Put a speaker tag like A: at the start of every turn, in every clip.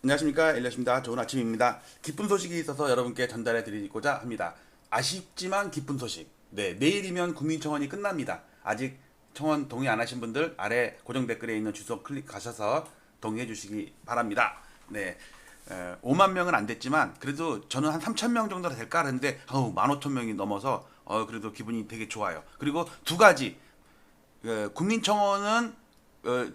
A: 안녕하십니까, 엘리엇입니다. 좋은 아침입니다. 기쁜 소식이 있어서 여러분께 전달해 드리고자 합니다. 아쉽지만 기쁜 소식. 네, 내일이면 국민청원이 끝납니다. 아직 청원 동의 안 하신 분들 아래 고정 댓글에 있는 주소 클릭하셔서 동의해 주시기 바랍니다. 네, 5만 명은 안 됐지만 그래도 저는 한 3천 명 정도 될까 하는데 15,000명이 넘어서 그래도 기분이 되게 좋아요. 그리고 두 가지, 국민청원은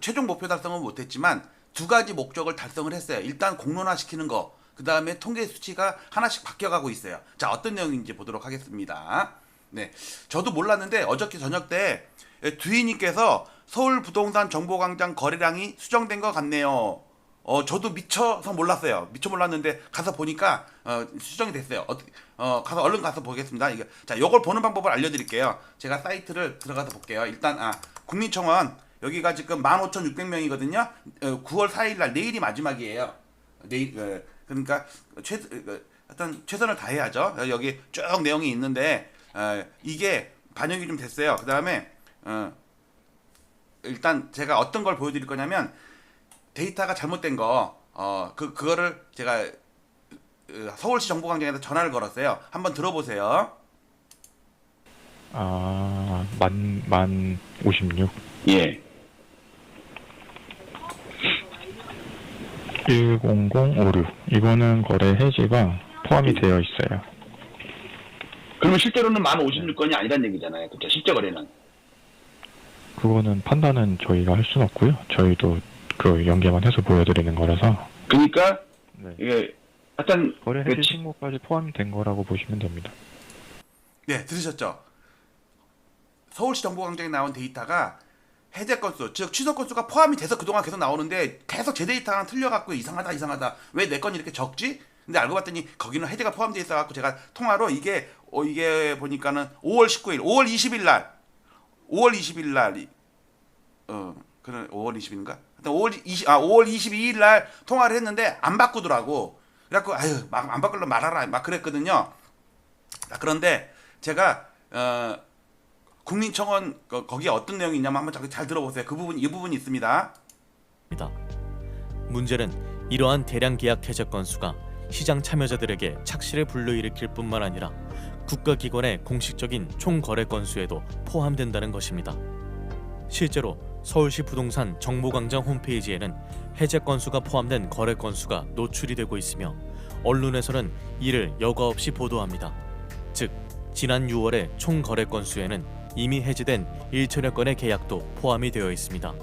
A: 최종 목표 달성은 못했지만 두 가지 목적을 달성을 했어요. 일단 공론화시키는 거, 그 다음에 통계 수치가 하나씩 바뀌어가고 있어요. 자, 어떤 내용인지 보도록 하겠습니다. 네, 저도 몰랐는데 어저께 저녁 때 주인님께서 서울 부동산 정보광장 거래량이 수정된 것 같네요. 저도 미쳐서 몰랐어요. 미쳐 몰랐는데 가서 보니까 수정이 됐어요. 가서 얼른 가서 보겠습니다. 이게 자, 요걸 보는 방법을 알려드릴게요. 제가 사이트를 들어가서 볼게요. 일단 국민청원 여기가 지금 15,600명이거든요. 9월 4일 날 내일이 마지막이에요. 내일 그러니까 하여튼 최선을 다해야죠. 여기 쭉 내용이 있는데 이게 반영이 좀 됐어요. 그 다음에 일단 제가 어떤 걸 보여드릴 거냐면 데이터가 잘못된 거, 그거를 제가 서울시 정보광장에서 전화를 걸었어요. 한번 들어보세요.
B: 만 56.
C: 예.
B: 10056. 이거는 거래 해지가 포함이 되어 있어요.
C: 그러면 실제로는 56,000건이 아니란 얘기잖아요. 그렇죠? 실제 거래는.
B: 그거는 판단은 저희가 할 수는 없고요. 저희도 그 연계만 해서 보여드리는 거라서.
C: 그러니까
B: 네.
C: 이게 하여튼
B: 거래 해지 신고까지 포함된 거라고 보시면 됩니다.
A: 네, 들으셨죠? 서울시 정보광장에 나온 데이터가 해제 건수, 즉 취소 건수가 포함이 돼서 그동안 계속 나오는데 계속 제 데이터랑 틀려갖고 이상하다. 왜 내 건 이렇게 적지? 근데 알고 봤더니 거기는 해제가 포함되어 있어갖고 제가 통화로 이게 보니까는 5월 19일, 5월 20일 날, 그는 5월 20일인가? 5월 22일 날 통화를 했는데 안 바꾸더라고. 그래갖고 막 안 바꾸려면 말하라 막 그랬거든요. 자, 그런데 제가 국민청원 거기에 어떤 내용이 있냐면 한번 잘 들어보세요. 이 부분이 있습니다.
D: 문제는 이러한 대량 계약 해제 건수가 시장 참여자들에게 착시를 불러일으킬 뿐만 아니라 국가기관의 공식적인 총 거래 건수에도 포함된다는 것입니다. 실제로 서울시 부동산 정보광장 홈페이지에는 해제 건수가 포함된 거래 건수가 노출이 되고 있으며 언론에서는 이를 여과 없이 보도합니다. 즉, 지난 6월의 총 거래 건수에는 이미 해제된 1천여 건의 계약도 포함이 되어 있습니다.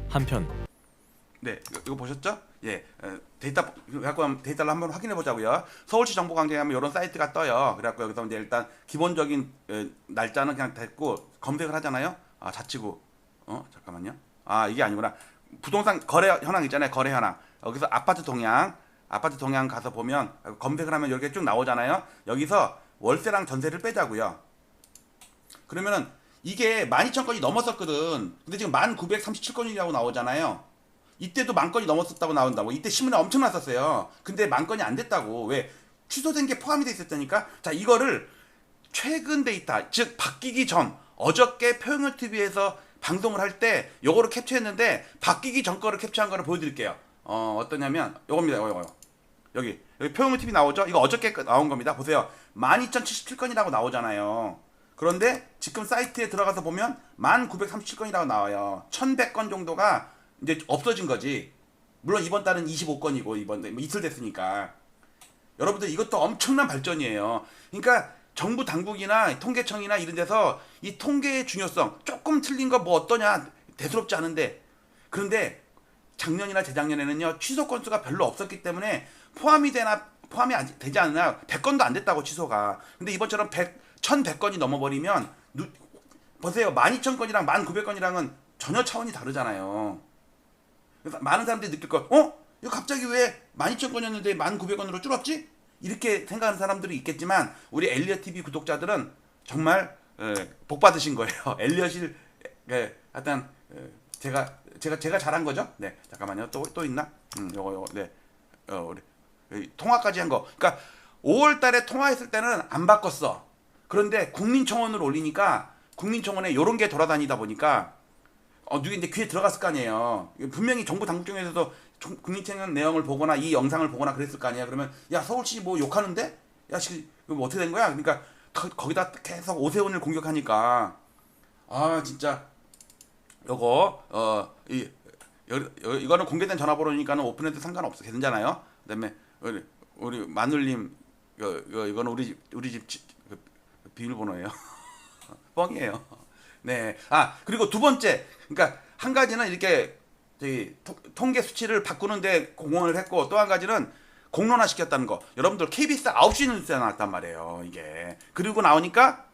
D: 한편
A: 네, 이거 보셨죠? 예, 데이터를 한번 확인해 보자고요. 서울시 정보광장에 하면 이런 사이트가 떠요. 그래갖고 여기서 이제 일단 기본적인 날짜는 그냥 됐고 검색을 하잖아요. 자치구, 잠깐만요. 이게 아니구나. 부동산 거래 현황 있잖아요. 거래 현황. 여기서 아파트 동향 가서 보면 검색을 하면 이렇게 쭉 나오잖아요. 여기서 월세랑 전세를 빼자고요. 그러면은 이게 12,000건이 넘었었거든. 근데 지금 1,937건이라고 나오잖아요. 이때도 10,000건이 넘었었다고 나온다고. 이때 신문에 엄청 났었어요. 근데 10,000건이 안 됐다고. 왜? 취소된 게 포함이 돼 있었다니까. 자, 이거를 최근 데이터, 즉 바뀌기 전, 어저께 표현을 TV에서 방송을 할 때 요거를 캡처했는데 바뀌기 전 거를 캡처한 거를 보여드릴게요. 어떠냐면 요겁니다. 요거. 여기 표현을 TV 나오죠? 이거 어저께 나온 겁니다. 보세요. 12,077건이라고 나오잖아요. 그런데 지금 사이트에 들어가서 보면 1,937건이라고 나와요. 1,100건 정도가 이제 없어진 거지. 물론 이번 달은 25건이고 이번 이틀 됐으니까. 여러분들 이것도 엄청난 발전이에요. 그러니까 정부 당국이나 통계청이나 이런 데서 이 통계의 중요성 조금 틀린 거 뭐 어떠냐 대수롭지 않은데, 그런데 작년이나 재작년에는요 취소 건수가 별로 없었기 때문에 포함이 되지 않느냐 100건도 안 됐다고 취소가. 근데 이번처럼 1,100건이 넘어버리면 보세요. 12,000건이랑 1,900건이랑은 전혀 차원이 다르잖아요. 그래서 많은 사람들이 느낄 거, 이거 갑자기 왜 12,000건이었는데 1,900건으로 줄었지? 이렇게 생각하는 사람들이 있겠지만 우리 엘리엇 TV 구독자들은 정말 복 받으신 거예요. 엘리엇이 하여튼 제가 잘한 거죠. 네, 잠깐만요. 또 있나? 요거 네, 우리 통화까지 한 거. 그러니까 5월달에 통화했을 때는 안 바꿨어. 그런데 국민청원을 올리니까 국민청원에 요런 게 돌아다니다 보니까 누가 이제 귀에 들어갔을 거 아니에요. 분명히 정부 당국청에서도 국민청원 내용을 보거나 이 영상을 보거나 그랬을 거 아니에요. 그러면 야 서울시 뭐 욕하는데? 야 뭐 어떻게 된 거야? 그러니까 거기다 계속 오세훈을 공격하니까 진짜 요거 이거는 공개된 전화번호니까는 오픈해도 상관없어. 괜찮잖아요. 그다음에 우리 마눌님 이거는 우리 집 비밀번호예요. 뻥이에요. 네. 그리고 두 번째, 그러니까 한 가지는 이렇게 저희 통계 수치를 바꾸는데 공헌을 했고, 또 한 가지는 공론화 시켰다는 거. 여러분들 KBS 9시 뉴스에 나왔단 말이에요. 이게. 그리고 나오니까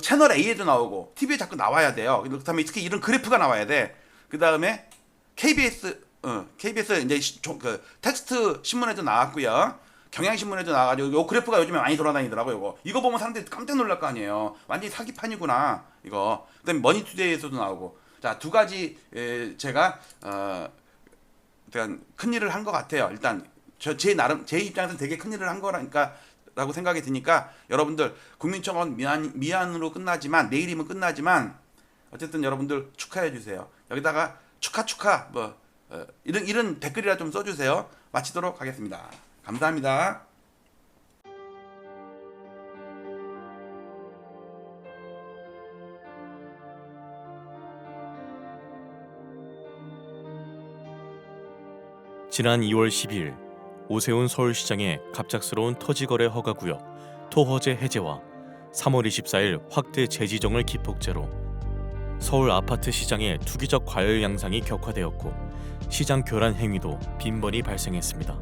A: 채널 A에도 나오고 TV에 자꾸 나와야 돼요. 그다음에 특히 이런 그래프가 나와야 돼. 그다음에 KBS 이제 텍스트 신문에도 나왔고요. 경향신문에도 나와가지고 요 그래프가 요즘에 많이 돌아다니더라고요. 이거 보면 사람들이 깜짝 놀랄 거 아니에요. 완전히 사기판이구나 이거. 그다음에 머니투데이에서도 나오고. 자, 두 가지 제가 큰 일을 한 것 같아요. 일단 제 입장에서는 되게 큰 일을 한 거라고 생각이 드니까 여러분들 국민청원 미안으로 끝나지만 내일이면 끝나지만 어쨌든 여러분들 축하해 주세요. 여기다가 축하 뭐 이런 댓글이라 좀 써주세요. 마치도록 하겠습니다. 감사합니다.
D: 지난 2월 12일 오세훈 서울시장의 갑작스러운 토지거래 허가구역 토허제 해제와 3월 24일 확대 재지정을 기폭제로 서울 아파트 시장의 투기적 과열 양상이 격화되었고 시장 교란 행위도 빈번히 발생했습니다.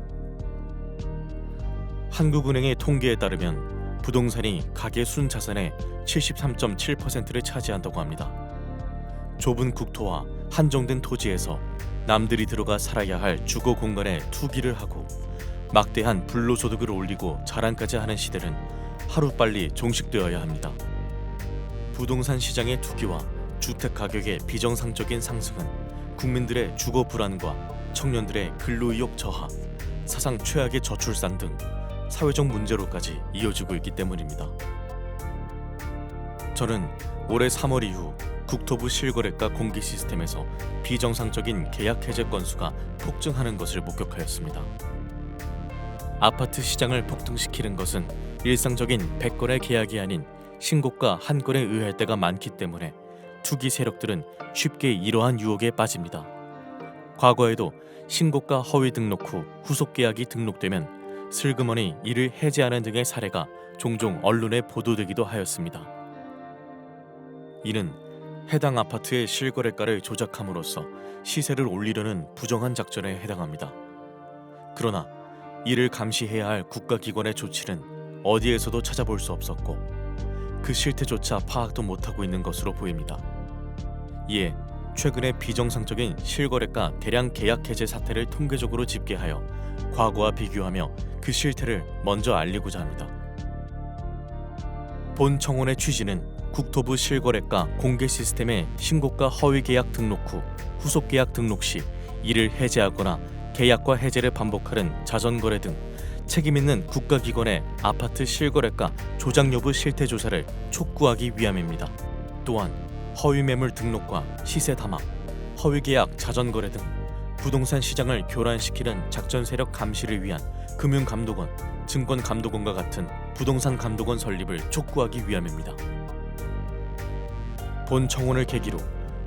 D: 한국은행의 통계에 따르면 부동산이 가계 순자산의 73.7%를 차지한다고 합니다. 좁은 국토와 한정된 토지에서 남들이 들어가 살아야 할 주거 공간에 투기를 하고 막대한 불로소득을 올리고 자랑까지 하는 시대는 하루빨리 종식되어야 합니다. 부동산 시장의 투기와 주택 가격의 비정상적인 상승은 국민들의 주거 불안과 청년들의 근로의욕 저하, 사상 최악의 저출산 등 사회적 문제로까지 이어지고 있기 때문입니다. 저는 올해 3월 이후 국토부 실거래가 공개 시스템에서 비정상적인 계약 해제 건수가 폭증하는 것을 목격하였습니다. 아파트 시장을 폭등시키는 것은 일상적인 100건의 계약이 아닌 신고가 한 건에 의할 때가 많기 때문에 투기 세력들은 쉽게 이러한 유혹에 빠집니다. 과거에도 신고가 허위 등록 후 후속 계약이 등록되면 슬그머니 이를 해제하는 등의 사례가 종종 언론에 보도되기도 하였습니다. 이는 해당 아파트의 실거래가를 조작함으로써 시세를 올리려는 부정한 작전에 해당합니다. 그러나 이를 감시해야 할 국가기관의 조치는 어디에서도 찾아볼 수 없었고 그 실태조차 파악도 못하고 있는 것으로 보입니다. 이에 최근에 비정상적인 실거래가 대량 계약 해제 사태를 통계적으로 집계하여 과거와 비교하며 그 실태를 먼저 알리고자 합니다. 본 청원의 취지는 국토부 실거래가 공개 시스템의 신고가 허위 계약 등록 후 후속 계약 등록 시 이를 해제하거나 계약과 해제를 반복하는 자전거래 등 책임있는 국가기관의 아파트 실거래가 조작 여부 실태 조사를 촉구하기 위함입니다. 또한 허위 매물 등록과 시세 담합, 허위 계약 자전거래 등 부동산 시장을 교란시키는 작전 세력 감시를 위한 금융감독원, 증권감독원과 같은 부동산 감독원 설립을 촉구하기 위함입니다. 본 청원을 계기로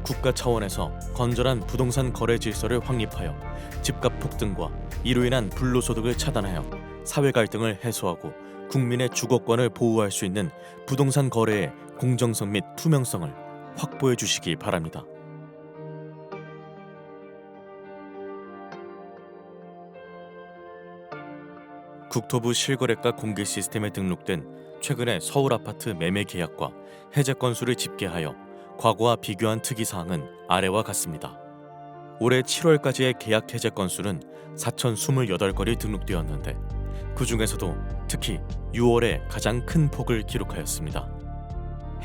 D: 국가 차원에서 건전한 부동산 거래 질서를 확립하여 집값 폭등과 이로 인한 불로소득을 차단하여 사회 갈등을 해소하고 국민의 주거권을 보호할 수 있는 부동산 거래의 공정성 및 투명성을 확보해 주시기 바랍니다. 국토부 실거래가 공개 시스템에 등록된 최근의 서울 아파트 매매 계약과 해제 건수를 집계하여 과거와 비교한 특이사항은 아래와 같습니다. 올해 7월까지의 계약 해제 건수는 4,028건이 등록되었는데 그 중에서도 특히 6월에 가장 큰 폭을 기록하였습니다.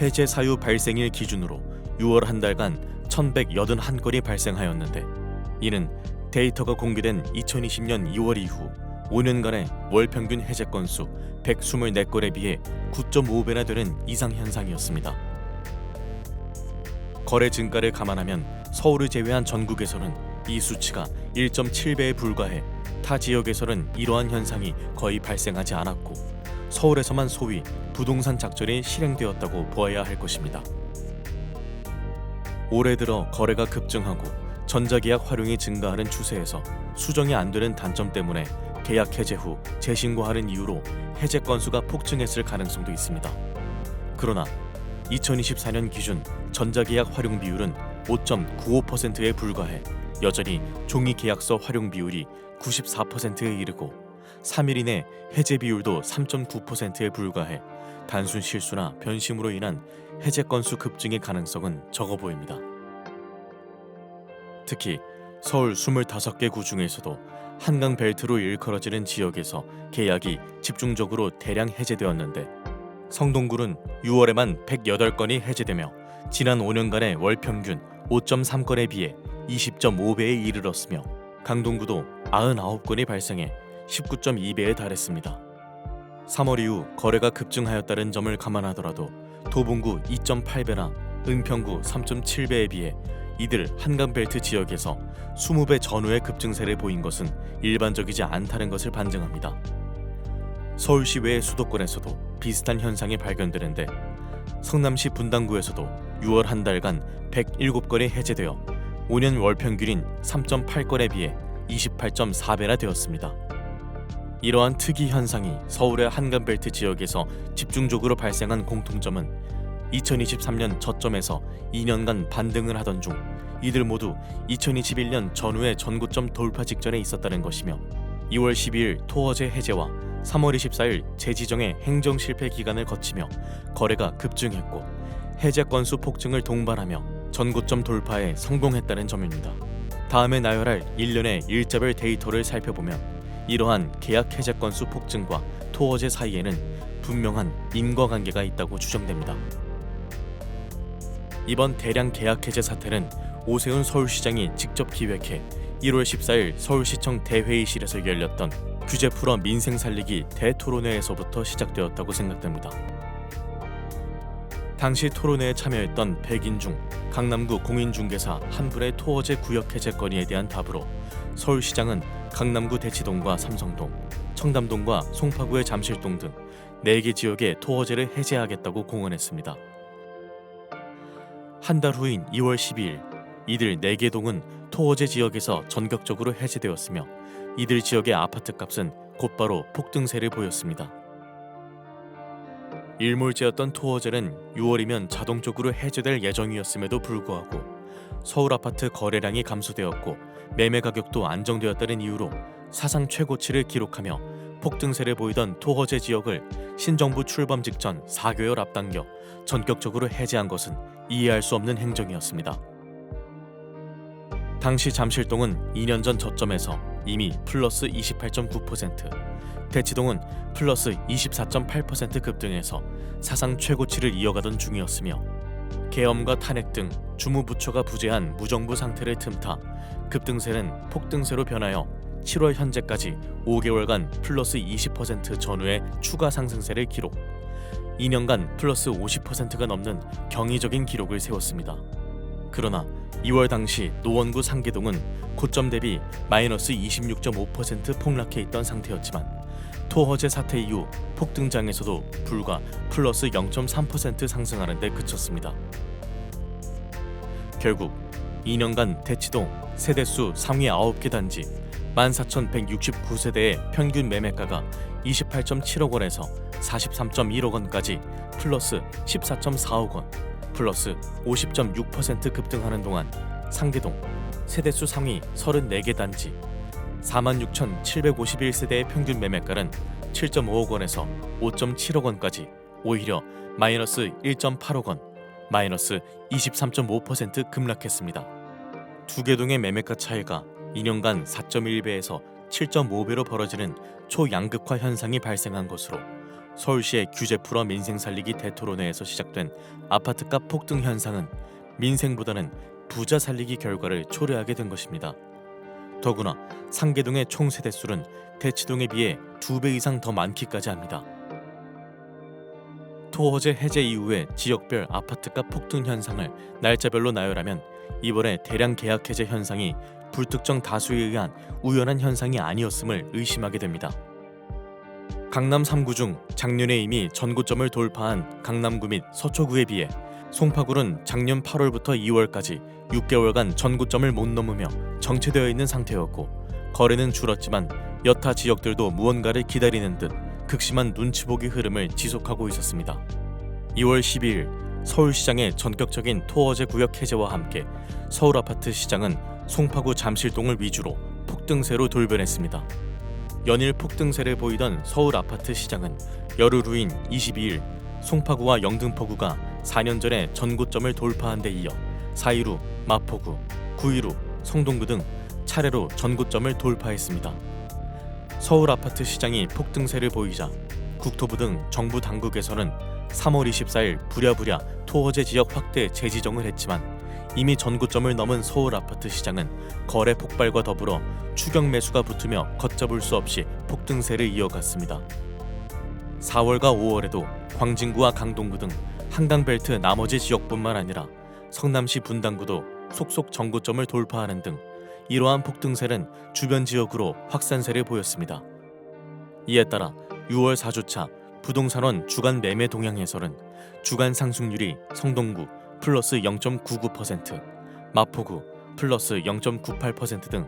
D: 해제 사유 발생일 기준으로 6월 한 달간 1,181건이 발생하였는데 이는 데이터가 공개된 2020년 2월 이후 5년간의 월 평균 해제 건수 124건에 비해 9.5배나 되는 이상 현상이었습니다. 거래 증가를 감안하면 서울을 제외한 전국에서는 이 수치가 1.7배에 불과해 타 지역에서는 이러한 현상이 거의 발생하지 않았고 서울에서만 소위 부동산 작전이 실행되었다고 보아야 할 것입니다. 올해 들어 거래가 급증하고 전자계약 활용이 증가하는 추세에서 수정이 안 되는 단점 때문에 계약 해제 후 재신고하는 이유로 해제 건수가 폭증했을 가능성도 있습니다. 그러나 2024년 기준 전자계약 활용 비율은 5.95%에 불과해 여전히 종이계약서 활용 비율이 94%에 이르고 3일 이내 해제 비율도 3.9%에 불과해 단순 실수나 변심으로 인한 해제 건수 급증의 가능성은 적어 보입니다. 특히 서울 25개 구 중에서도 한강 벨트로 일컬어지는 지역에서 계약이 집중적으로 대량 해제되었는데 성동구는 6월에만 108건이 해제되며 지난 5년간의 월 평균 5.3건에 비해 20.5배에 이르렀으며 강동구도 99건이 발생해 19.2배에 달했습니다. 3월 이후 거래가 급증하였다는 점을 감안하더라도 도봉구 2.8배나 은평구 3.7배에 비해 이들 한강벨트 지역에서 20배 전후의 급증세를 보인 것은 일반적이지 않다는 것을 반증합니다. 서울시 외의 수도권에서도 비슷한 현상이 발견되는데 성남시 분당구에서도 6월 한 달간 107건이 해제되어 5년 월 평균인 3.8건에 비해 28.4배나 되었습니다. 이러한 특이 현상이 서울의 한강벨트 지역에서 집중적으로 발생한 공통점은 2023년 저점에서 2년간 반등을 하던 중 이들 모두 2021년 전후의 전고점 돌파 직전에 있었다는 것이며 2월 12일 토어제 해제와 3월 24일 재지정의 행정 실패 기간을 거치며 거래가 급증했고 해제 건수 폭증을 동반하며 전고점 돌파에 성공했다는 점입니다. 다음에 나열할 일련의 일자별 데이터를 살펴보면 이러한 계약 해제 건수 폭증과 토어제 사이에는 분명한 인과관계가 있다고 추정됩니다. 이번 대량 계약 해제 사태는 오세훈 서울시장이 직접 기획해 1월 14일 서울시청 대회의실에서 열렸던 규제 풀어 민생 살리기 대토론회에서부터 시작되었다고 생각됩니다. 당시 토론회에 참여했던 100인 중 강남구 공인중개사 한 분의 토어제 구역 해제 건의에 대한 답으로 서울시장은 강남구 대치동과 삼성동, 청담동과 송파구의 잠실동 등 4개 지역의 토어제를 해제하겠다고 공언했습니다. 한 달 후인 2월 12일 이들 4개 동은 토어제 지역에서 전격적으로 해제되었으며 이들 지역의 아파트 값은 곧바로 폭등세를 보였습니다. 일몰제였던 토어제는 6월이면 자동적으로 해제될 예정이었음에도 불구하고 서울 아파트 거래량이 감소되었고 매매 가격도 안정되었다는 이유로 사상 최고치를 기록하며 폭등세를 보이던 토어제 지역을 신정부 출범 직전 4개월 앞당겨 전격적으로 해제한 것은 이해할 수 없는 행정이었습니다. 당시 잠실동은 2년 전 저점에서 이미 플러스 28.9%, 대치동은 플러스 24.8% 급등해서 사상 최고치를 이어가던 중이었으며 계엄과 탄핵 등 주무부처가 부재한 무정부 상태를 틈타 급등세는 폭등세로 변하여 7월 현재까지 5개월간 플러스 20% 전후의 추가 상승세를 기록, 2년간 플러스 50%가 넘는 경이적인 기록을 세웠습니다. 그러나 2월 당시 노원구 상계동은 고점 대비 마이너스 26.5% 폭락해 있던 상태였지만 토어제 사태 이후 폭등장에서도 불과 플러스 0.3% 상승하는 데 그쳤습니다. 결국 2년간 대치동 세대수 상위 9개 단지 14,169세대의 평균 매매가가 28.7억 원에서 43.1억 원까지 플러스 14.4억 원, 플러스 50.6% 급등하는 동안 상계동 세대수 상위 34개 단지 46,751세대의 평균 매매가는 7.5억 원에서 5.7억 원까지 오히려 마이너스 1.8억 원, 마이너스 23.5% 급락했습니다. 두 개 동의 매매가 차이가 2년간 4.1배에서 7.5배로 벌어지는 초양극화 현상이 발생한 것으로 서울시의 규제 풀어 민생 살리기 대토론회에서 시작된 아파트값 폭등 현상은 민생보다는 부자 살리기 결과를 초래하게 된 것입니다. 더구나 상계동의 총 세대수는 대치동에 비해 2배 이상 더 많기까지 합니다. 토어제 해제 이후의 지역별 아파트값 폭등 현상을 날짜별로 나열하면 이번에 대량 계약 해제 현상이 불특정 다수에 의한 우연한 현상이 아니었음을 의심하게 됩니다. 강남 3구 중 작년에 이미 전고점을 돌파한 강남구 및 서초구에 비해 송파구는 작년 8월부터 2월까지 6개월간 전고점을 못 넘으며 정체되어 있는 상태였고, 거래는 줄었지만 여타 지역들도 무언가를 기다리는 듯 극심한 눈치보기 흐름을 지속하고 있었습니다. 2월 12일 서울시장의 전격적인 토어제 구역 해제와 함께 서울 아파트 시장은 송파구 잠실동을 위주로 폭등세로 돌변했습니다. 연일 폭등세를 보이던 서울 아파트 시장은 열흘 후인 22일 송파구와 영등포구가 4년 전에 전고점을 돌파한 데 이어 4일 후 마포구, 9일 후 성동구 등 차례로 전고점을 돌파했습니다. 서울 아파트 시장이 폭등세를 보이자 국토부 등 정부 당국에서는 3월 24일 부랴부랴 토어제 지역 확대 재지정을 했지만 이미 전고점을 넘은 서울 아파트 시장은 거래 폭발과 더불어 추경 매수가 붙으며 걷잡을 수 없이 폭등세를 이어갔습니다. 4월과 5월에도 광진구와 강동구 등 한강벨트 나머지 지역뿐만 아니라 성남시 분당구도 속속 전고점을 돌파하는 등 이러한 폭등세는 주변 지역으로 확산세를 보였습니다. 이에 따라 6월 4주차 부동산원 주간 매매 동향에서는 주간 상승률이 성동구 플러스 0.99%, 마포구 플러스 0.98% 등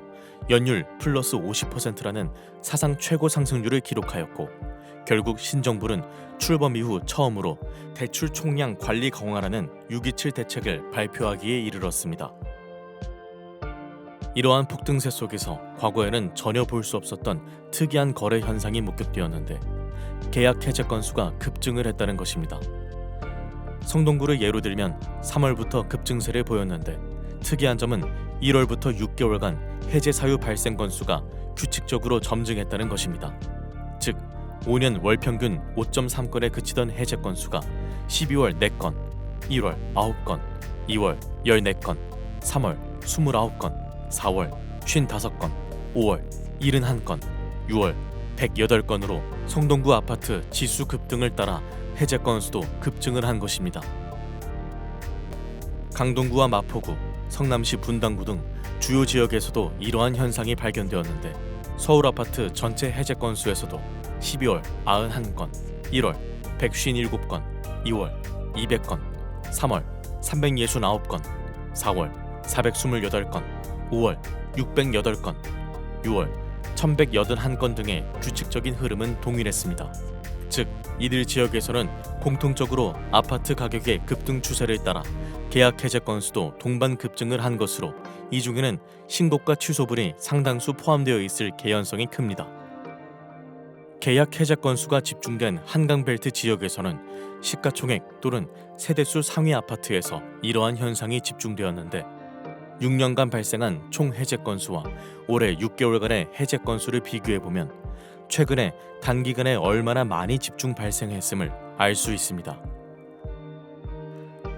D: 연율 플러스 50%라는 사상 최고 상승률을 기록하였고, 결국 신정부는 출범 이후 처음으로 대출 총량 관리 강화라는 6.27 대책을 발표하기에 이르렀습니다. 이러한 폭등세 속에서 과거에는 전혀 볼 수 없었던 특이한 거래 현상이 목격되었는데 계약 해제 건수가 급증을 했다는 것입니다. 성동구를 예로 들면 3월부터 급증세를 보였는데 특이한 점은 1월부터 6개월간 해제 사유 발생 건수가 규칙적으로 점증했다는 것입니다. 즉 5년 월 평균 5.3건에 그치던 해제 건수가 12월 4건, 1월 9건, 2월 14건, 3월 29건, 4월 55건, 5월 71건, 6월 108건으로 성동구 아파트 지수 급등을 따라 해제 건수도 급증을 한 것입니다. 강동구와 마포구, 성남시 분당구 등 주요 지역에서도 이러한 현상이 발견되었는데 서울 아파트 전체 해제 건수에서도 12월 91건, 1월 157건, 2월 200건, 3월 369건, 4월 428건, 5월 608건, 6월 1181건 등의 규칙적인 흐름은 동일했습니다. 즉, 이들 지역에서는 공통적으로 아파트 가격의 급등 추세를 따라 계약 해제 건수도 동반 급증을 한 것으로 이 중에는 신고가 취소분이 상당수 포함되어 있을 개연성이 큽니다. 계약 해제 건수가 집중된 한강벨트 지역에서는 시가총액 또는 세대수 상위 아파트에서 이러한 현상이 집중되었는데 6년간 발생한 총 해제 건수와 올해 6개월간의 해제 건수를 비교해보면 최근에 단기간에 얼마나 많이 집중 발생했음을 알 수 있습니다.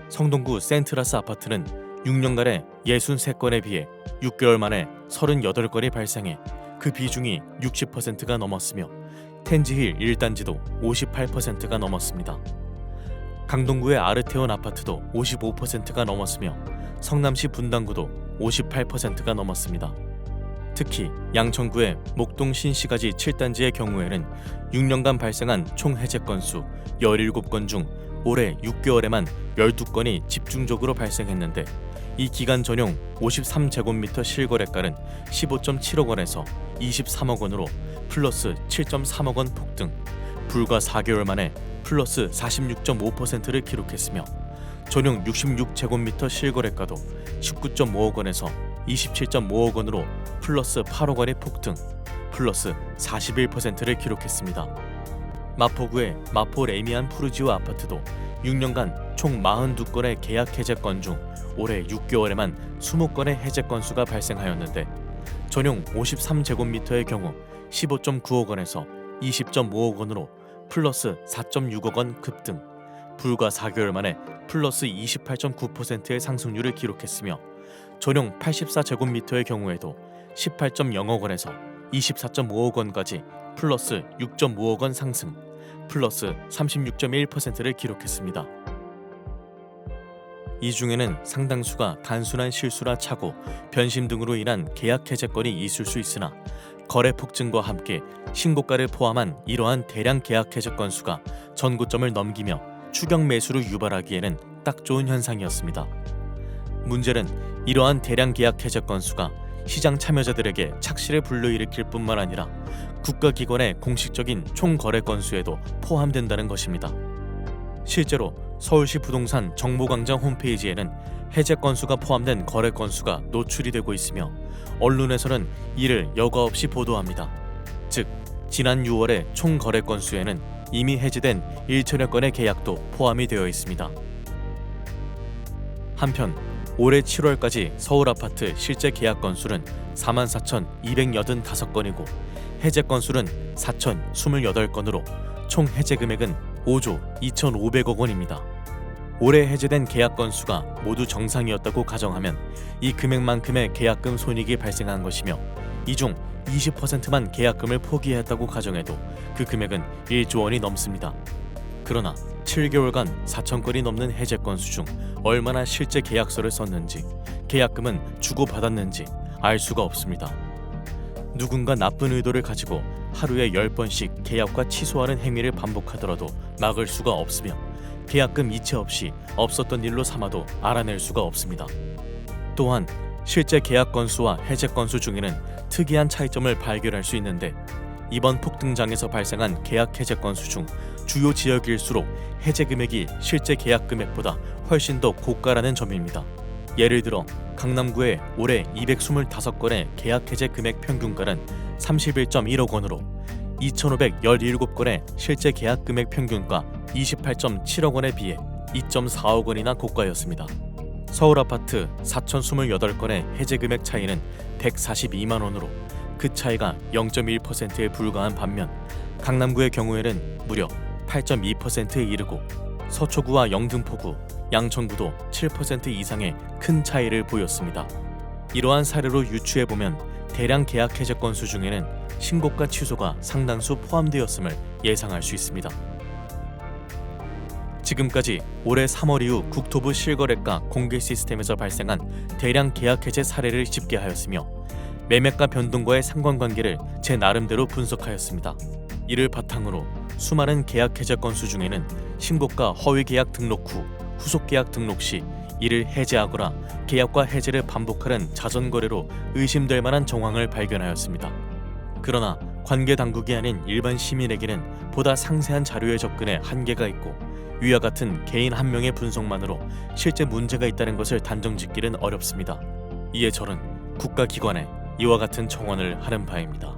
D: 성동구 센트라스 아파트는 6년간에 63건에 비해 6개월 만에 38건이 발생해 그 비중이 60%가 넘었으며 텐지힐 1단지도 58%가 넘었습니다. 강동구의 아르테온 아파트도 55%가 넘었으며 성남시 분당구도 58%가 넘었습니다. 특히 양천구의 목동 신시가지 7단지의 경우에는 6년간 발생한 총 해제 건수 17건 중 올해 6개월에만 12건이 집중적으로 발생했는데 이 기간 전용 53제곱미터 실거래가는 15.7억 원에서 23억 원으로 플러스 7.3억 원 폭등, 불과 4개월 만에 플러스 46.5%를 기록했으며 전용 66제곱미터 실거래가도 19.5억 원에서 27.5억 원으로 플러스 8억 원의 폭등, 플러스 41%를 기록했습니다. 마포구의 마포 레미안 푸르지오 아파트도 6년간 총 42건의 계약 해제 건 중 올해 6개월에만 20건의 해제 건수가 발생하였는데 전용 53제곱미터의 경우 15.9억 원에서 20.5억 원으로 플러스 4.6억 원 급등, 불과 4개월 만에 플러스 28.9%의 상승률을 기록했으며 전용 84제곱미터의 경우에도 18.0억 원에서 24.5억 원까지 플러스 6.5억 원 상승, 플러스 36.1%를 기록했습니다. 이 중에는 상당수가 단순한 실수나 착오, 변심 등으로 인한 계약 해제건이 있을 수 있으나 거래 폭증과 함께 신고가를 포함한 이러한 대량 계약 해제 건수가 전고점을 넘기며 추격 매수를 유발하기에는 딱 좋은 현상이었습니다. 문제는 이러한 대량 계약 해제 건수가 시장 참여자들에게 착시를 불러일으킬 뿐만 아니라 국가기관의 공식적인 총 거래 건수에도 포함된다는 것입니다. 실제로 서울시 부동산 정보광장 홈페이지에는 해제 건수가 포함된 거래 건수가 노출이 되고 있으며 언론에서는 이를 여과 없이 보도합니다. 즉, 지난 6월의 총 거래 건수에는 이미 해제된 1천여 건의 계약도 포함이 되어 있습니다. 한편 올해 7월까지 서울 아파트 실제 계약 건수는 44,285건이고 해제 건수는 4,028건으로 총 해제 금액은 5조 2,500억 원입니다. 올해 해제된 계약 건수가 모두 정상이었다고 가정하면 이 금액만큼의 계약금 손익이 발생한 것이며 이 중 20%만 계약금을 포기했다고 가정해도 그 금액은 1조 원이 넘습니다. 그러나 7개월간 4,000건이 넘는 해제 건수 중 얼마나 실제 계약서를 썼는지, 계약금은 주고받았는지 알 수가 없습니다. 누군가 나쁜 의도를 가지고 하루에 10번씩 계약과 취소하는 행위를 반복하더라도 막을 수가 없으며 계약금 이체 없이 없었던 일로 삼아도 알아낼 수가 없습니다. 또한 실제 계약 건수와 해제 건수 중에는 특이한 차이점을 발견할 수 있는데 이번 폭등장에서 발생한 계약 해제 건수 중 주요 지역일수록 해제 금액이 실제 계약 금액보다 훨씬 더 고가라는 점입니다. 예를 들어 강남구의 올해 225건의 계약 해제 금액 평균가는 31.1억 원으로 2,517건의 실제 계약 금액 평균가 28.7억 원에 비해 2.4억 원이나 고가였습니다. 서울 아파트 4,028건의 해제 금액 차이는 142만 원으로 그 차이가 0.1%에 불과한 반면 강남구의 경우에는 무려 8.2%에 이르고 서초구와 영등포구, 양천구도 7% 이상의 큰 차이를 보였습니다. 이러한 사례로 유추해보면 대량 계약 해제 건수 중에는 신고가 취소가 상당수 포함되었음을 예상할 수 있습니다. 지금까지 올해 3월 이후 국토부 실거래가 공개 시스템에서 발생한 대량 계약 해제 사례를 집계하였으며 매매가 변동과의 상관관계를 제 나름대로 분석하였습니다. 이를 바탕으로 수많은 계약 해제 건수 중에는 신고가 허위 계약 등록 후 후속 계약 등록 시 이를 해제하거나 계약과 해제를 반복하는 자전거래로 의심될 만한 정황을 발견하였습니다. 그러나 관계 당국이 아닌 일반 시민에게는 보다 상세한 자료에 접근에 한계가 있고 위와 같은 개인 한 명의 분석만으로 실제 문제가 있다는 것을 단정짓기는 어렵습니다. 이에 저는 국가기관에 이와 같은 청원을 하는 바입니다.